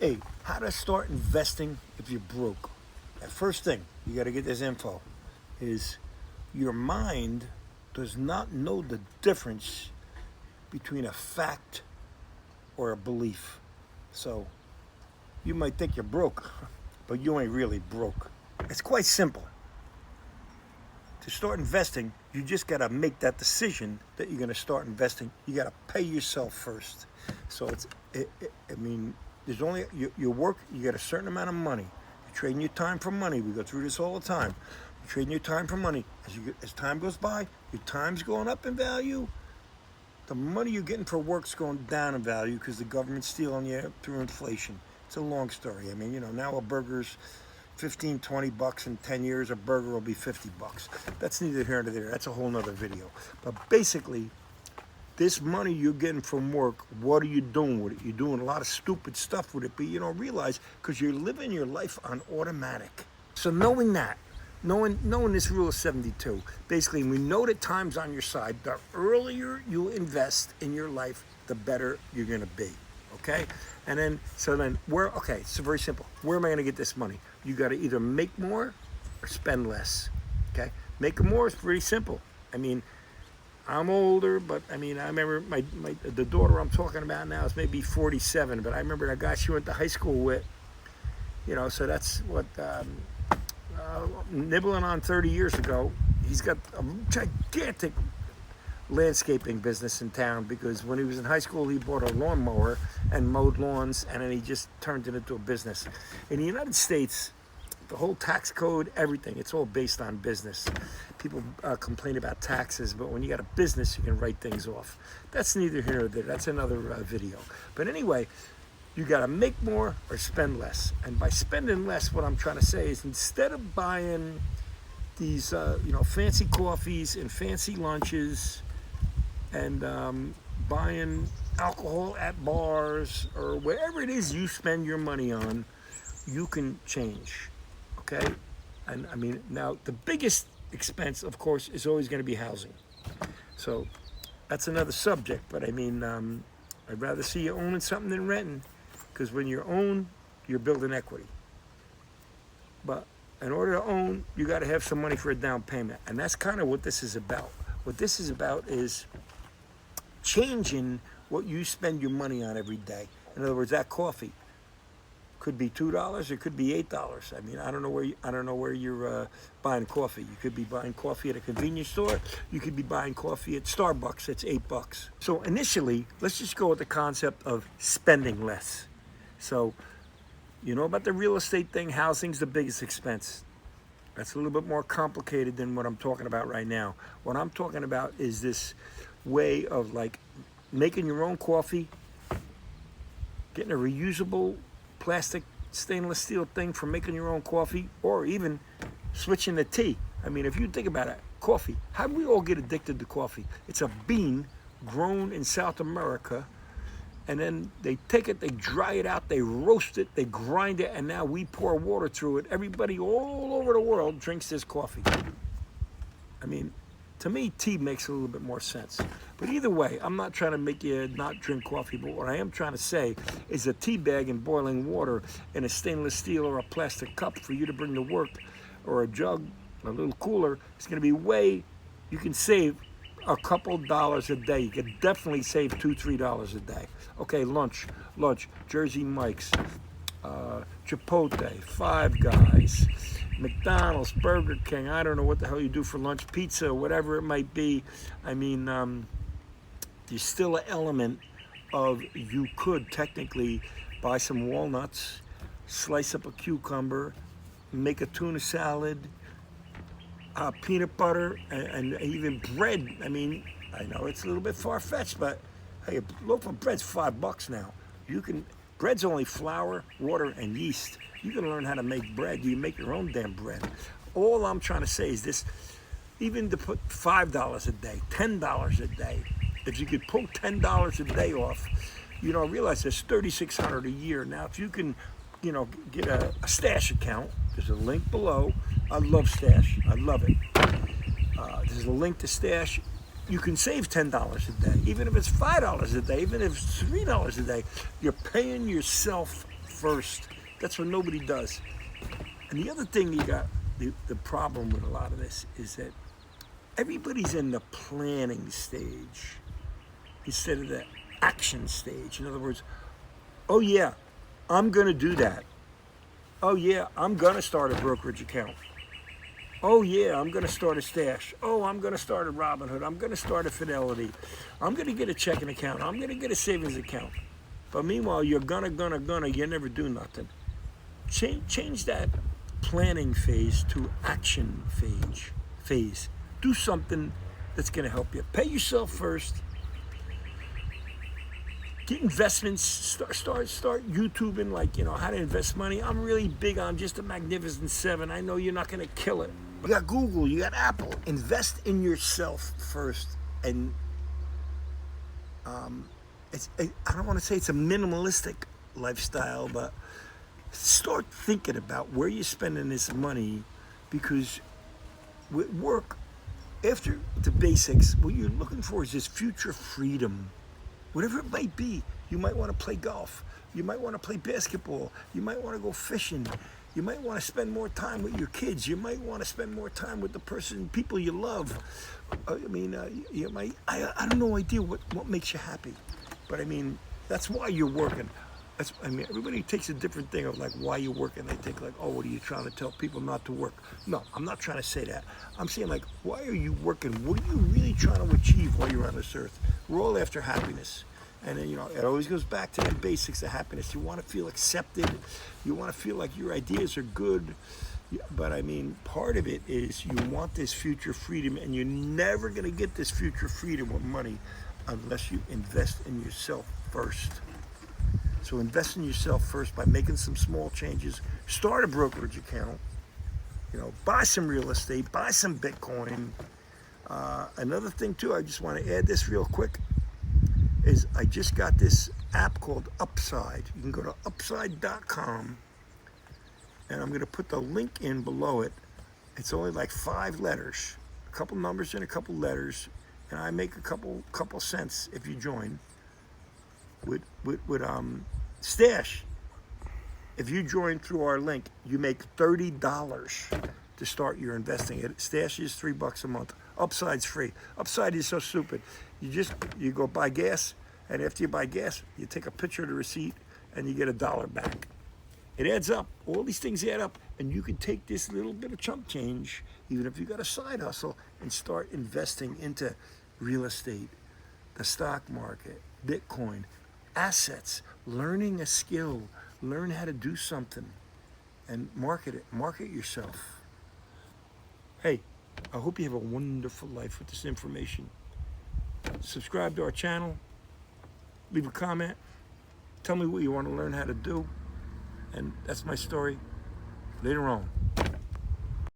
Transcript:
Hey, how to start investing if you're broke. The first thing, you got to get this info, is your mind does not know the difference between a fact or a belief. So you might think you're broke, but you ain't really broke. It's quite simple. To start investing, you just got to make that decision that you're going to start investing. You got to pay yourself first. So I mean, there's only you work. You get a certain amount of money. You're trading your time for money. We go through this all the time. You're trading your time for money. As time goes by, your time's going up in value. The money you're getting for work's going down in value because the government's stealing you through inflation. It's a long story. I mean, now a burger's 15, 20 bucks. In 10 years, a burger will be 50 bucks. That's neither here nor there. That's a whole nother video. But basically, this money you're getting from work, what are you doing with it? You're doing a lot of stupid stuff with it, but you don't realize because you're living your life on automatic. So knowing that, knowing this rule of 72, basically we know that time's on your side. The earlier you invest in your life, the better you're going to be. Okay? And then, it's very simple. Where am I going to get this money? You got to either make more or spend less. Okay? Making more is pretty simple. I mean, I'm older, but I remember the daughter I'm talking about now is maybe 47, but I remember that guy she went to high school with, so that's what, nibbling on 30 years ago, he's got a gigantic landscaping business in town because when he was in high school, he bought a lawnmower and mowed lawns, and then he just turned it into a business. In the United States, the whole tax code, everything, it's all based on business. People complain about taxes, but when you got a business, you can write things off. That's neither here nor there. That's another video. But anyway, you got to make more or spend less. And by spending less, what I'm trying to say is instead of buying these, fancy coffees and fancy lunches and buying alcohol at bars or wherever it is you spend your money on, you can change. Okay? And now the biggest expense, of course, is always going to be housing. So that's another subject, but I'd rather see you owning something than renting, because when you own, you're building equity. But in order to own, you got to have some money for a down payment, and that's kind of what this is about. What this is about is changing what you spend your money on every day. In other words, that coffee could be $2, it could be $8. I don't know where you're buying coffee. You could be buying coffee at a convenience store. You could be buying coffee at Starbucks. It's $8. So initially, let's just go with the concept of spending less. So, you know about the real estate thing. Housing's the biggest expense. That's a little bit more complicated than what I'm talking about right now. What I'm talking about is this way of making your own coffee, getting a reusable plastic stainless steel thing for making your own coffee, or even switching to tea. If you think about it, coffee, how do we all get addicted to coffee? It's a bean grown in South America, and then they take it, they dry it out, they roast it, they grind it, and now we pour water through it. Everybody all over the world drinks this coffee. To me, tea makes a little bit more sense. But either way, I'm not trying to make you not drink coffee, but what I am trying to say is a tea bag and boiling water in a stainless steel or a plastic cup for you to bring to work, or a jug, a little cooler, it's going to be you can save a couple dollars a day. You can definitely save $2, $3 a day. Okay, lunch, Jersey Mike's, Chipotle, Five Guys, McDonald's, Burger King, I don't know what the hell you do for lunch, pizza, whatever it might be. There's still an element of you could technically buy some walnuts, slice up a cucumber, make a tuna salad, peanut butter, and even bread. I know it's a little bit far-fetched, but hey, a loaf of bread's $5 now. Bread's only flour, water, and yeast. You can learn how to make bread. You make your own damn bread. All I'm trying to say is this, even to put $5 a day, $10 a day, if you could pull $10 a day off, realize there's $3,600 a year. Now, if you can, get a stash account, there's a link below. I love Stash. I love it. There's a link to Stash. You can save $10 a day, even if it's $5 a day, even if it's $3 a day. You're paying yourself first. That's what nobody does. And the other thing you got, the problem with a lot of this is that everybody's in the planning stage instead of the action stage. In other words, oh yeah, I'm gonna do that. Oh yeah, I'm gonna start a brokerage account. Oh yeah, I'm gonna start a stash. Oh, I'm gonna start a Robinhood. I'm gonna start a Fidelity. I'm gonna get a checking account. I'm gonna get a savings account. But meanwhile, you're gonna, you never do nothing. Change that planning phase to action phase. Do something that's gonna help you. Pay yourself first. Get investments. Start YouTubing, like, how to invest money. I'm really big on just a Magnificent Seven. I know you're not gonna kill it. You got Google, you got Apple. Invest in yourself first, and I don't want to say it's a minimalistic lifestyle, but start thinking about where you're spending this money, because with work, after the basics, what you're looking for is this future freedom. Whatever it might be, you might want to play golf. You might want to play basketball. You might want to go fishing. You might want to spend more time with your kids. You might want to spend more time with the people you love. You might. I have no idea what makes you happy, but that's why you're working. Everybody takes a different thing of like why you're working. They think like, oh, what are you trying to tell people not to work? No, I'm not trying to say that. I'm saying like, why are you working? What are you really trying to achieve while you're on this earth? We're all after happiness. And then, it always goes back to the basics of happiness. You want to feel accepted. You want to feel like your ideas are good. But part of it is you want this future freedom, and you're never going to get this future freedom with money unless you invest in yourself first. So invest in yourself first by making some small changes. Start a brokerage account. Buy some real estate. Buy some Bitcoin. Another thing too, I just want to add this real quick, is I just got this app called Upside. You can go to upside.com, and I'm going to put the link in below it. It's only like 5 letters, a couple numbers and a couple letters, and I make a couple cents if you join. With Stash, if you join through our link, you make $30 to start your investing. Stash is $3 a month. Upside's free. Upside is so stupid. You go buy gas, and after you buy gas, you take a picture of the receipt, and you get $1 back. It adds up. All these things add up, and you can take this little bit of chump change, even if you got a side hustle, and start investing into real estate, the stock market, Bitcoin, assets, learning a skill, learn how to do something, and market it. Market yourself. Hey, I hope you have a wonderful life with this information. Subscribe to our channel. Leave a comment. Tell me what you want to learn how to do. And that's my story. Later on.